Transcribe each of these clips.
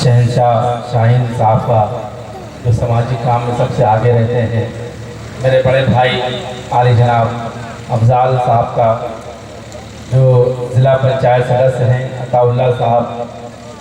शहंशाह शाहीन साहब का जो समाजी काम में सबसे आगे रहते हैं, मेरे बड़े भाई आली जनाब अफजाल साहब का जो ज़िला पंचायत सदस्य हैं, अताउल्ला साहब,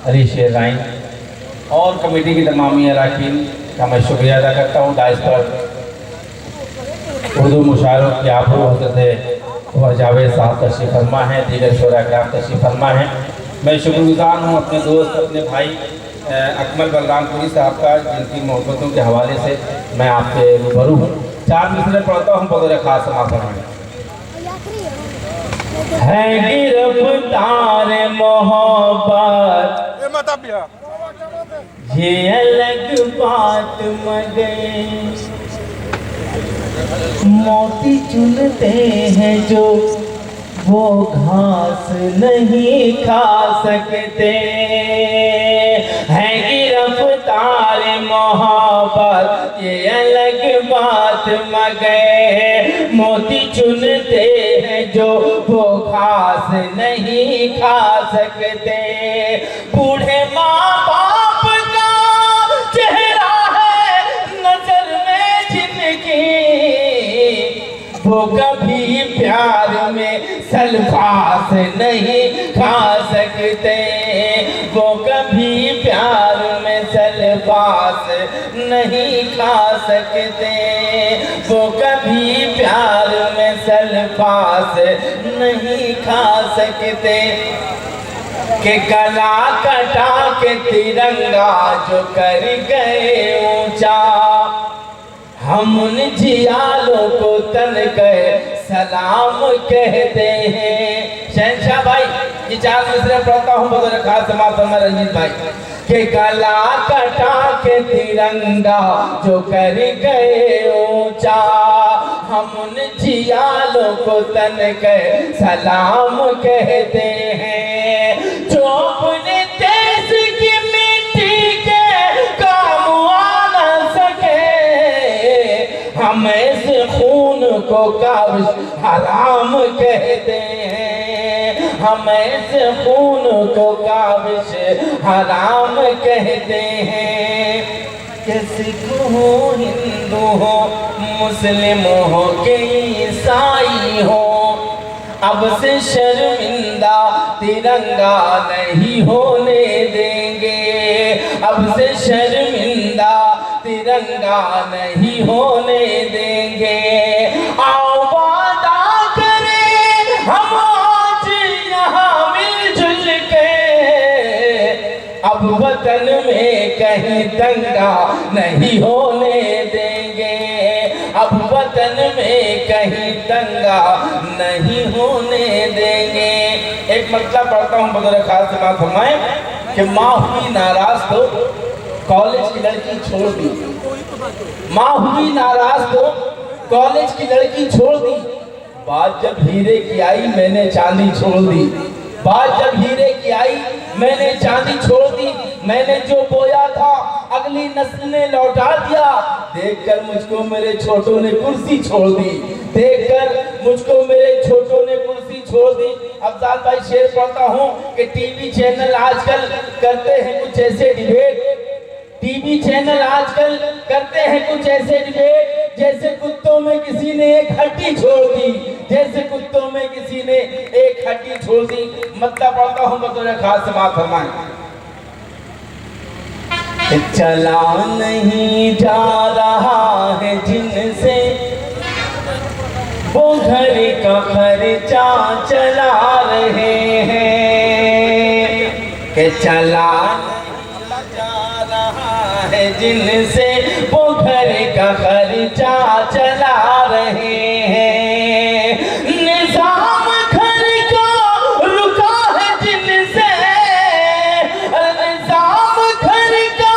अली शेर लाइन और कमेटी की तमामी अरकान का मैं शुक्रिया अदा करता हूँ। डाइस पर उर्दू मुशायरों की आबरू हज़रत उमर जावेद साहब तशरीफ़ फरमा हैं, दीगर शोरा कराम तशरीफ़ फरमा हैं। मैं शुक्रगुज़ार हूँ अपने दोस्त, अपने भाई अकमल बलरामपुरी साहब का, जिनकी मोहब्बतों के हवाले से मैं आपके रूबरू हूँ। 4 मिसरे पढ़ता हूँ बतौर ख़ास समापन में। है गिरफ्तार मोहब्बत ये अलग बात मगर मोती चुनते हैं जो वो घास नहीं खा सकते। है गिरफ्तार मोहब्बत ये अलग बात मगर मोती चुनते हैं जो वो घास नहीं खा सकते। बूढ़े माँ बाप का चेहरा है नजर में जिनकी, वो कभी प्यार में सल्फास नहीं खा सकते। वो कभी प्यार में सल्फास नहीं खा सकते। वो कभी प्यार में सल्फास नहीं खा सकते। के गला कटा के तिरंगा जो कर गए ऊंचा, हम उन जियालों को तन कर सलाम कहते हैं। शहंशाह भाई ये 4 मिसरे पढ़ता हूँ बतौर खास समापन में रंजीत भाई। के गला कटा के तिरंगा जो कर गए ऊंचा, हम उन जियालों को तन कर सलाम कहते हैं। जो अपने देश की मिट्टी के काम आ न सके, हम इस खून को काबिज हराम कहते हैं। हम इस खून को काबिज हराम कहते हैं। कि सिख हो, हिंदू हो, मुस्लिम हो के ईसाई हो, अब से शर्मिंदा तिरंगा नहीं होने देंगे। अब से शर्मिंदा तिरंगा नहीं होने देंगे। आओ वादा करें हम आज यहाँ मिलजुल के, अब वतन में कहीं दंगा नहीं होने देंगे। अब वतन में कहीं दंगा नहीं होने देंगे। एक मतलब पढ़ता हूँ बतौर खास समाज फरमाए कि माँ हुई नाराज तो कॉलेज की लड़की छोड़ दी। माँ हुई नाराज तो कॉलेज की लड़की छोड़ दी। बात जब हीरे की आई मैंने चांदी छोड़ दी। बात जब हीरे की आई मैंने चांदी छोड़ दी। मैंने जो बोया था अगली नस्ल ने लौटा दिया। देखकर मुझको मेरे छोटों ने कुर्सी छोड़ दी। देखकर मुझको मेरे छोटों ने कुर्सी छोड़ दी। अफजाल भाई शेर पढ़ता हूँ कि टीवी चैनल आजकल करते हैं कुछ ऐसे डिबेट। टीवी चैनल आजकल करते हैं कुछ ऐसे डिबेट जैसे कुत्तों में किसी ने एक हड्डी छोड़ दी। जैसे कुत्तों में किसी ने एक हड्डी छोड़ दी। मतलब पढ़ता हूँ बतौर खास समाज फरमाए। चला नहीं जा रहा है जिनसे वो घर का खर्चा चला रहे हैं। कि चला है जिनसे वो घर का खर्चा चला रहे हैं। निजाम घर का रुका है जिनसे, निजाम घर का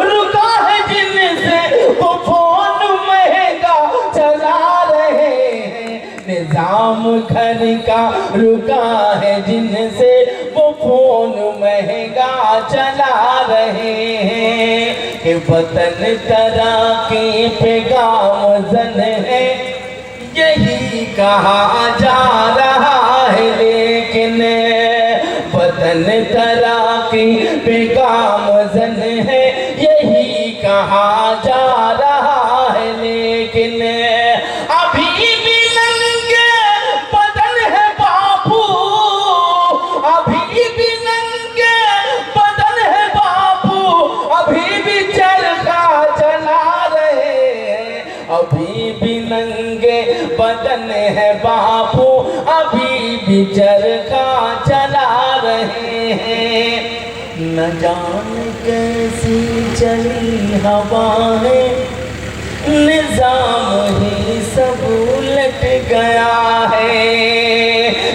रुका है जिनसे वो फोन महंगा चला रहे हैं। निजाम घर का रुका है जिनसे वो फोन महंगा चला रहे हैं। कि वतन तरक्की पे गामज़न है यही कहा जा रहा है, लेकिन वतन तरक्की पे गामज़न अभी भी नंगे बदन है बापू, अभी भी चरखा चला रहे हैं। न जाने कैसी चली हवाएं, निजाम ही सब उलट गया है।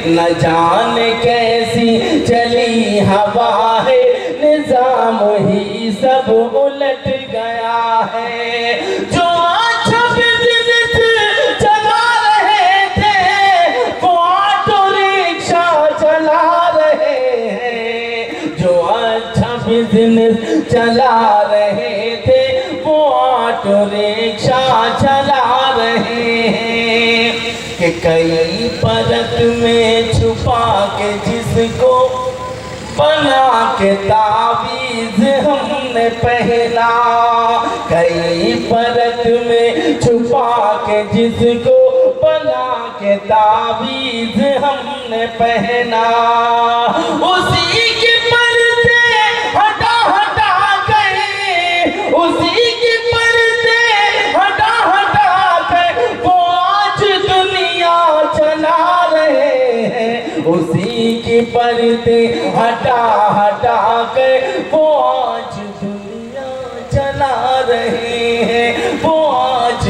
न जाने कैसी चली हवा है, निजाम ही सब उलट गया है। जो अच्छा बिजनेस चला रहे थे, वो ऑटो रिक्शा चला रहे हैं। जो अच्छा बिजनेस चला रहे थे, वो ऑटो रिक्शा चला रहे हैं। कि कई परत में छुपा के जिसको बना के तावीज़ हमने पहना, कई परत में छुपा के जिसको बना के तावीज़ हमने पहना, उसी के पर्दे हटा हटा कर, उसी के पर्दे हटा हटा कर वो आज दुनिया चला रहे हैं। उसी के पर्दे हटा हटा कर वो आज दुनिया चला रहे हैं, वो आज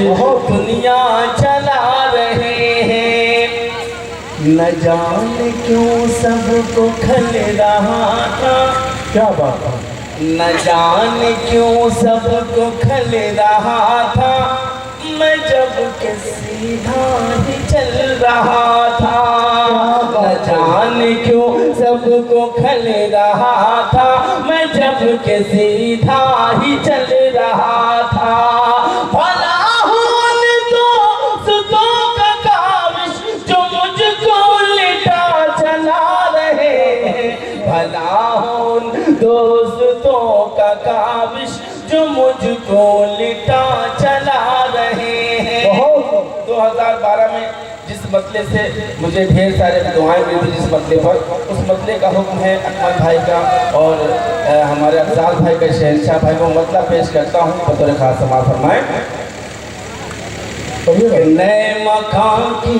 दुनिया चला रहे हैं। न जाने क्यों सबको खल रहा था, क्या बात है, न जाने क्यों सबको खल रहा था, मैं जब के सीधा ही चल रहा था। न जाने क्यों सबको खल रहा था, मैं जब के सीधा ही चल रहा था। भला उन दोस्तों का काविश जो मुझको उल्टा चला रहे हैं, भला उन दोस्तों का काविश जो मुझको उल्टा चला रहे हैं। 2012 में जिस मसले से मुझे ढेर सारे दुआएं मिली जिस मसले पर, उस मसले का हुक्म है अकमल भाई का और हमारे अफजाल भाई का, शहनशाह भाई को मतला पेश करता हूँ, बतौर खास समाअत फरमाएं। नए मकान की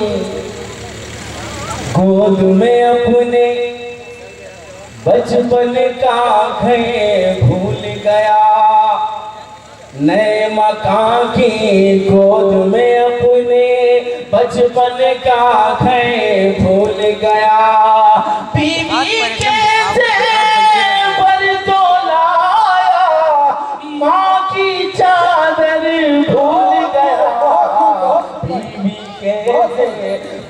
गोद में अपने बचपन का घर भूल गया, नए मकान की गोद में अपने बचपन का घर भूल गया। बीवी कैसे बरदो लाया, माँ की चादर भूल गया, बीवी कैसे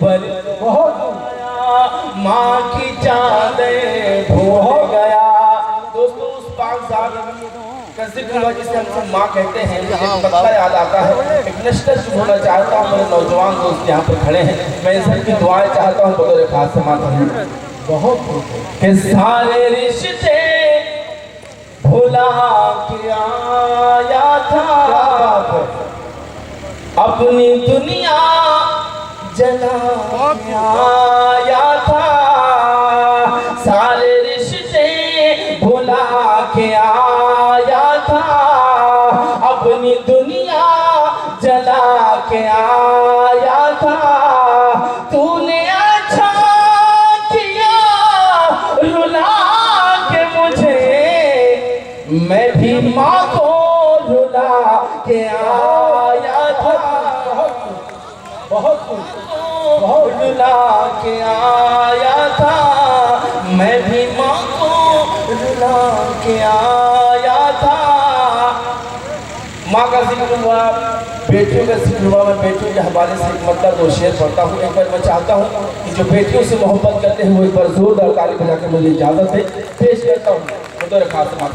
बरदो लाया, माँ की चादर भूल गया। दोस्तों उस 5 साल का जिक्र हुआ जिसे हम माँ कहते हैं, मुझे पता याद आता है। एक नश्तर सुनाना चाहता हूँ, मेरे नौजवान दोस्त यहाँ पर खड़े हैं, मैं इन सबकी दुआएं चाहता हूँ बतौर खास समाअत। बहुत के सारे रिश्ते भुला के आया था, अपनी दुनिया जला के आया था, सारे रिश्ते भुला के आया था, अपनी दुनिया जला के आया था। तूने अच्छा किया रुला के मुझे, मैं भी माँ को रुला के आया था, बहुत रुला के आया था, मैं भी माँ को रुला के आया था। माँ का जिक्र हुआ, बेटियों का जिक्र हुआ, मैं बेटियों के हवाले से एक मतलब दो शेर पढ़ता हूँ। एक बार मैं चाहता हूँ कि जो बेटियों से मोहब्बत करते हैं वो एक बार जोरदार ताली बजा के मुझे इजाज़त दे, पेश करता हूँ बतौर खास समाअत।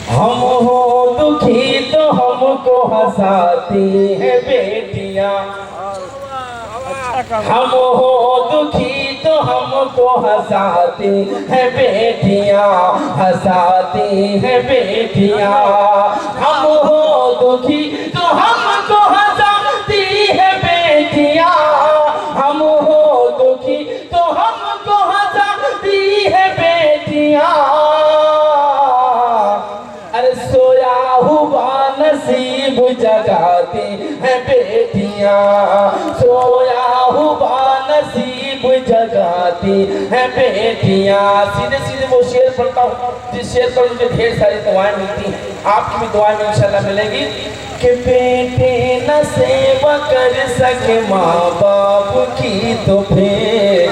हम हो दुखी तो हमको हंसाती है बेटियाँ, हम हो दुखी तो हमको हंसाती है बेटियाँ, हंसाती है बेटियाँ। हम हो दुखी तो हमको हंसाती है बेटियाँ, हम हो दुखी तो हमको हंसाती है बेटियाँ। अरे सोया हुआ नसीब नसीब जगाती हैं बेटियां, सोया हुआ नसीब जगाती हैं बेटियां। सीधे सीधे वो शेर पढ़ता हूँ, जिस शेर पर मुझे ढेर सारी दुआएं मिलती हैं, आपकी भी दुआएं में इंशाल्लाह मिलेगी। कि बेटे न सेवा कर सके माँ बाप की तो फिर,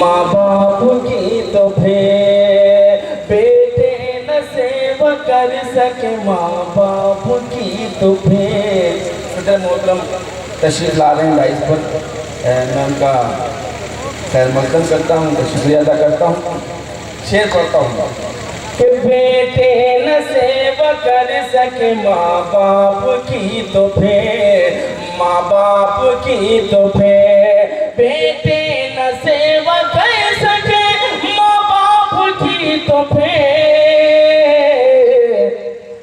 माँ बाप की तो फिर, बेटे न सेवा कर सके माँ बाप की तो फिर। सदर मोहतरम तशरीफ ला रहे हैं लाइफ पर, मैं उनका खैर मकदम करता हूँ, उनका शुक्रिया अदा करता हूँ। शेर पढ़ता हूँ कि बेटे न सेवा कर सके माँ बाप की तो फिर, माँ बाप की तो फिर, बेटे न सेवा कर सके माँ बाप की तो फिर,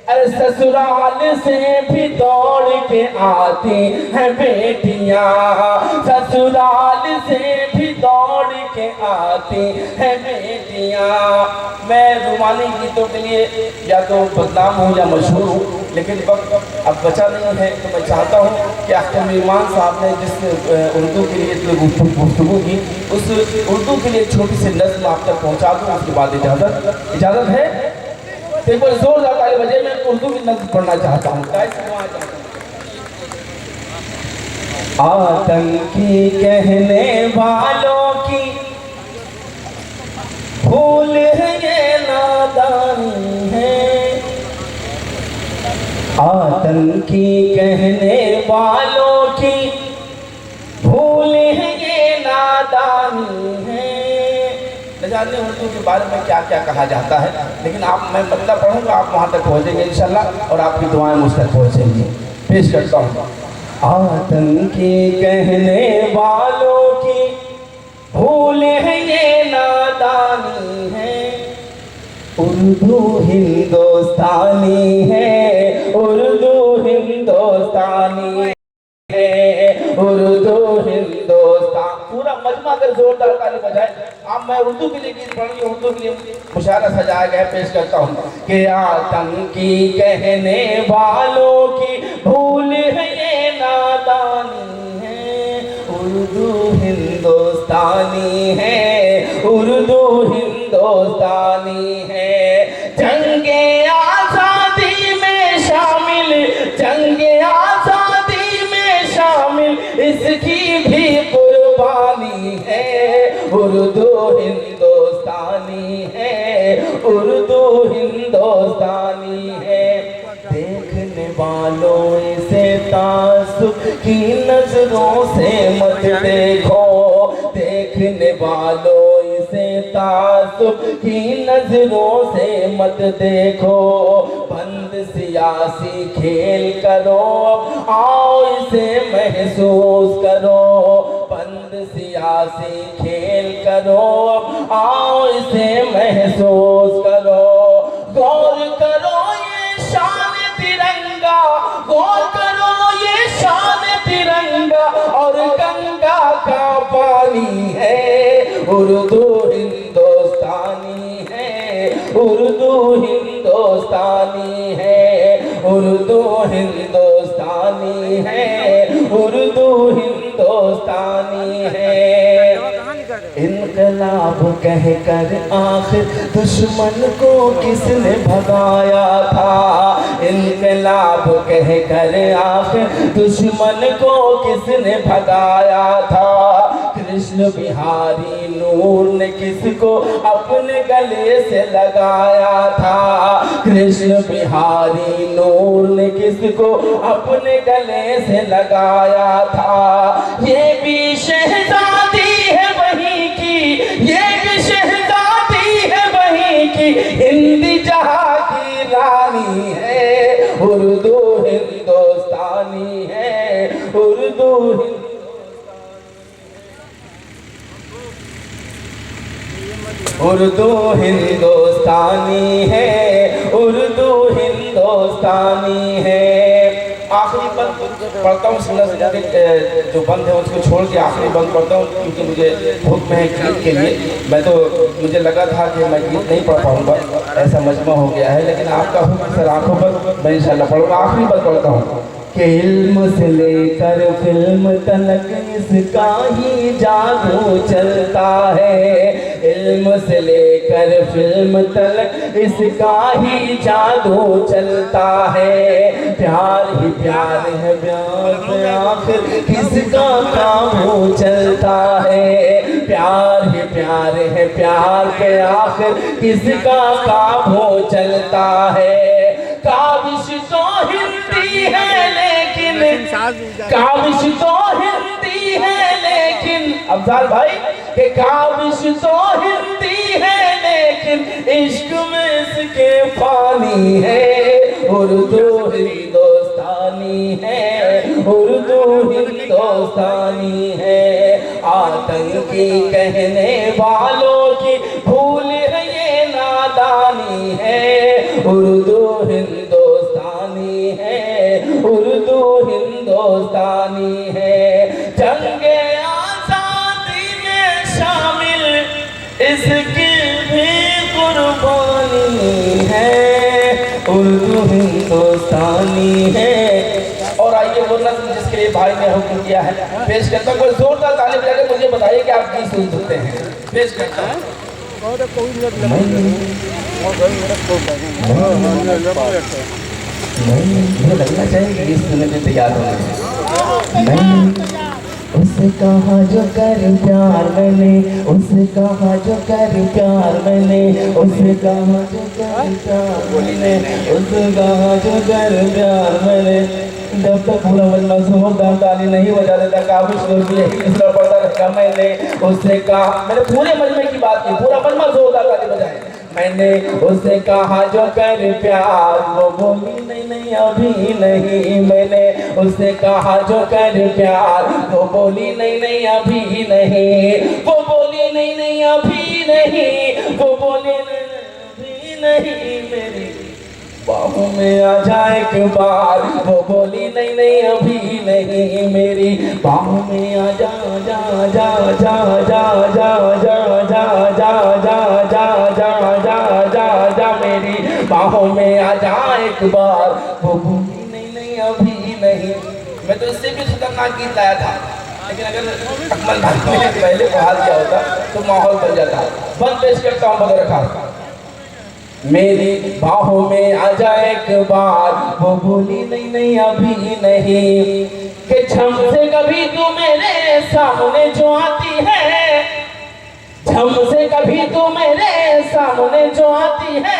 अरे ससुराल से भी दौड़ के आती हैं बेटियां, ससुराल से भी दौड़ के आती हैं बेटियां। मैं रुमानी गीतों के लिए या तो बदनाम हूँ या मशहूर हूँ, लेकिन वक्त अब बचा नहीं है, तो मैं चाहता हूँ कि अख्तर ईमान साहब ने जिस उर्दू के लिए गुफ्तगू की, उस उर्दू के लिए छोटी सी नज़्म आप तक पहुँचा दूँ। उसके बाद इजाज़त है। तो एक बार जोरदार ताली बजाइए, मैं उर्दू की नज़्म पढ़ना चाहता हूँ। आतंकी कहने वालों की भूल है ये नादानी है, आतंकी कहने वालों की भूल है ये नादानी है। न जाने उर्दू के बारे में क्या क्या कहा जाता है, लेकिन मैं मतलब पढ़ूंगा, आप वहाँ तक पहुँचेंगे इंशाल्लाह, और आपकी दुआएं मुझ तक पहुँचेंगी। पेश करता हूँ। आतंकी कहने वालों की भूल है ये नादानी है, उर्दू हिंदुस्तानी है, उर्दू हिंदुस्तानी है, उर्दू हिंदुस्तान। पूरा मजमा अगर जोरदार ताली बजाए। अब मैं उर्दू के लिए गीत पढ़ूंगी, उर्दू के लिए मुशायरा सजाया गया, पेश करता हूँ कि आतंकी कहने वालों की भूल है ये नादानी है, उर्दू हिंदुस्तानी है, उर्दू हिंदुस्तानी है। जंगे आजादी में शामिल, जंगे आजादी में शामिल इसकी भी कुर्बानी है, उर्दू हिंदुस्तानी है, उर्दू हिंदुस्तानी है। देखने वालों इसे तासुब की नजरों से मत देखो, देखने वालों इसे तासुब की नजरों से मत देखो, बंद सियासी खेल करो, आओ इसे महसूस करो, बंद सियासी खेल करो, आओ इसे महसूस करो। गौर करो ये शान तिरंगा, गौर करो ये शान तिरंगा और गंगा का पानी है, उर्दू हिंदुस्तानी है, उर्दू हिंदुस्तानी है, उर्दू हिंदुस्तानी है, उर्दू हिंदुस्तानी है। इनकलाब कहकर आखिर दुश्मन को किसने भगाया था, इनकलाब कहकर आखिर दुश्मन को किसने भगाया था। कृष्ण बिहारी नूर ने किसको अपने गले से लगाया था, कृष्ण बिहारी नूर ने किसको अपने गले से लगाया था। ये भी शहजादी है वहीं की, ये भी शहजादी है वहीं की, हिंद जहाँ की रानी है, उर्दू हिंदुस्तानी है, उर्दू उर्दू हिंदुस्तानी है, उर्दू हिंदुस्तानी है। आखिरी बंद पढ़ता हूँ, जो बंद है उसको छोड़ के आखिरी बंद पढ़ता हूँ, क्योंकि मुझे हुक्म है गीत के लिए। मैं तो मुझे लगा था कि मैं गीत नहीं पढ़ पाऊँगा, ऐसा मजमा हो गया है, लेकिन आपका हुक्म सर आँखों पर, मैं इंशाल्लाह पढ़ूँगा। आखिरी बंद पढ़ता हूँ कि इल्म से लेकर फिल्म तलक इसका ही जादू चलता है। इल्म से लेकर फिल्म तलक इसका ही जादू चलता है। प्यार ही प्यार है, प्यार पे आखिर किसका काबू चलता है। प्यार ही प्यार है, प्यार पे आखिर किसका काबू चलता है। काबिश तो हिलती है लेकिन, काबिश तो हिलती है लेकिन, अफजाल भाई के काबिश तो हिलती है लेकिन इश्क में इसके पानी है। उर्दू हिंदुस्तानी है, उर्दू हिंदुस्तानी है। आतंकी कहने वालों की भूल है ये नादानी है। उर्दू हिंदुस्तानी है, उर्दू हिंदुस्तानी है। जंगे आजादी में शामिल इसकी भी कुर्बानी है। उर्दू हिंदुस्तानी है। और आइए वो नज़्म जिसके लिए भाई ने हुक्म किया है पेश करता हूँ। कोई जोरदार ताली बजा के मुझे बताइए कि आप गीत सुनते हैं। पेश करता हूँ। मुझे लगना चाहिए कि गीत सुनने में तैयार होंगे। मैंने उससे कहा जो कर प्यार मैंने, उससे कहा जो कर प्यार मैंने, उससे कहा जो कर प्यार मैंने, उससे कहा जो कर प्यार मैंने। जब तक पूरा मजमा जोरदार ताली नहीं बजा देता काबिश लोग यही तीसरा पढ़ता रहेगा। मैंने उससे कहा, मैंने पूरे मजमे की बात की, पूरा मजमा जोरदार ताली बजाए। मैंने उससे कहा जो कर प्यार, वो बोली नहीं नहीं अभी नहीं। मैंने उससे कहा जो कर प्यार, वो बोली नहीं नहीं अभी नहीं। वो बोली नहीं नहीं अभी नहीं, वो बोली नहीं अभी नहीं। मेरी बाहों में आ जाए एक बार, वो बोली नहीं नहीं अभी नहीं। मेरी बाहों में आ जा जा जा जा जा जा जा जा जा जा जा जा जा जा जा मेरी बाहों में आ जा एक बार, वो बोली नहीं नहीं अभी नहीं। मैं तो इससे भी खतरनाक गीत लाया था, लेकिन अगर अकमल भाई ने पहले बहाल किया होता तो माहौल बन जाता। बंद पेश करता हूँ बगैर खास। मेरी बाहों में आ जाए एक बार, वो बोली नहीं नहीं अभी नहीं। कि झम से कभी तू मेरे सामने जो आती है, झम से कभी तू मेरे सामने जो आती है।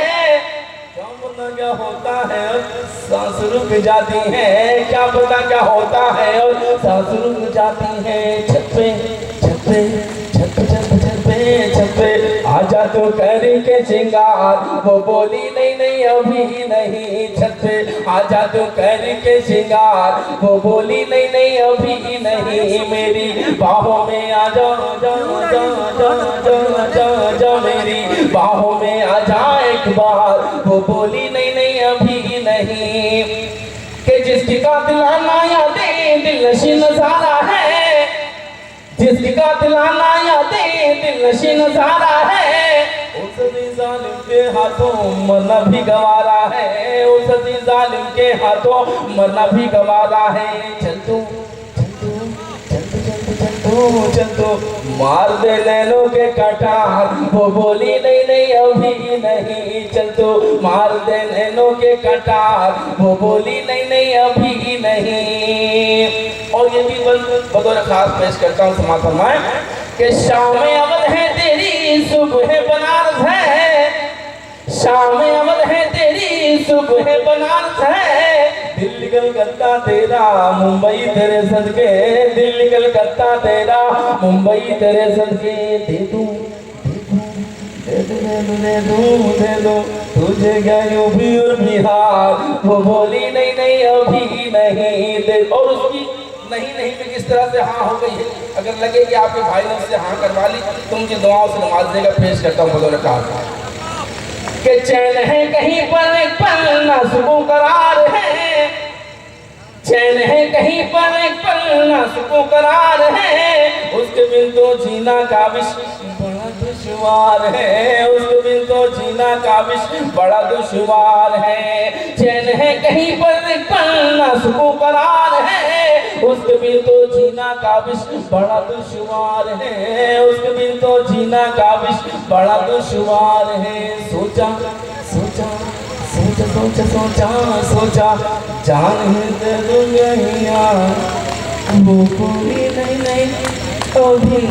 क्या पता क्या होता है और सांस रुक जाती है, क्या पता क्या होता है और सांस रुक जाती है। छत पे छत पे छत पे छत पे छत पे छत पे आजा तो करके श्रृंगार, वो बोली नहीं नहीं अभी नहीं। छत पे आजा तो करके श्रृंगार, वो बोली नहीं नहीं अभी नहीं। मेरी बाहों में आ जा जा जा जा जा जा जा मेरी बाहों में आ जा एक बार, वो बोली नहीं नहीं अभी नहीं। कि जिसकी कातिलाना यादें दिल नशी नजारा है, जिसकी कातिलाना यादें दिल नशी नजारा है। उस जालिम के हाथों मरना भी गवारा है, उस जालिम के हाथों मरना भी गवारा है। चल तू चल तू मार दे नैनों के कटार, वो बोली नहीं नहीं अभी नहीं। चल तू मार दे नैनों के कटार, वो बोली नहीं नहीं अभी नहीं। और ये भी बतौर खास पेश करता हूँ, समाज फरमाए कि शाम अवध है तेरी सुबह बनारस है, शाम अवध है तेरी सुबह बनारस है। दिल्ली कलकत्ता तेरा मुंबई तेरे सदके, दिल्ली कलकत्ता तेरा मुंबई तेरे सदके। दे दूं दे दो तुझे क्या यूपी और बिहार, वो बोली नहीं नहीं अभी नहीं। और उसकी नहीं नहीं में किस तरह से हाँ हो गई है। अगर लगे कि आपके भाई ने उससे हाँ करवा ली तो मुझे दुआओं से नवाजने का पेश करता हूँ बतौर खास। कि चैन है कहीं पर एक पल ना सुबह करार है, चैन है कहीं पर एक पल ना सुकून करार है, उसके बिन तो जीना काबिश बड़ा दुश्वार है, उसके बिन तो जीना काबिश बड़ा दुश्वार है। चैन है कहीं पर एक पल ना सुकून करार है, उसके बिन तो जीना काबिश बड़ा दुश्वार है, उसके बिन तो जीना काबिश बड़ा दुश्वार है। सोचा सोचा सोचा सोचा सोचा सोचा जान दे दुनिया वो कोई नहीं नहीं कभी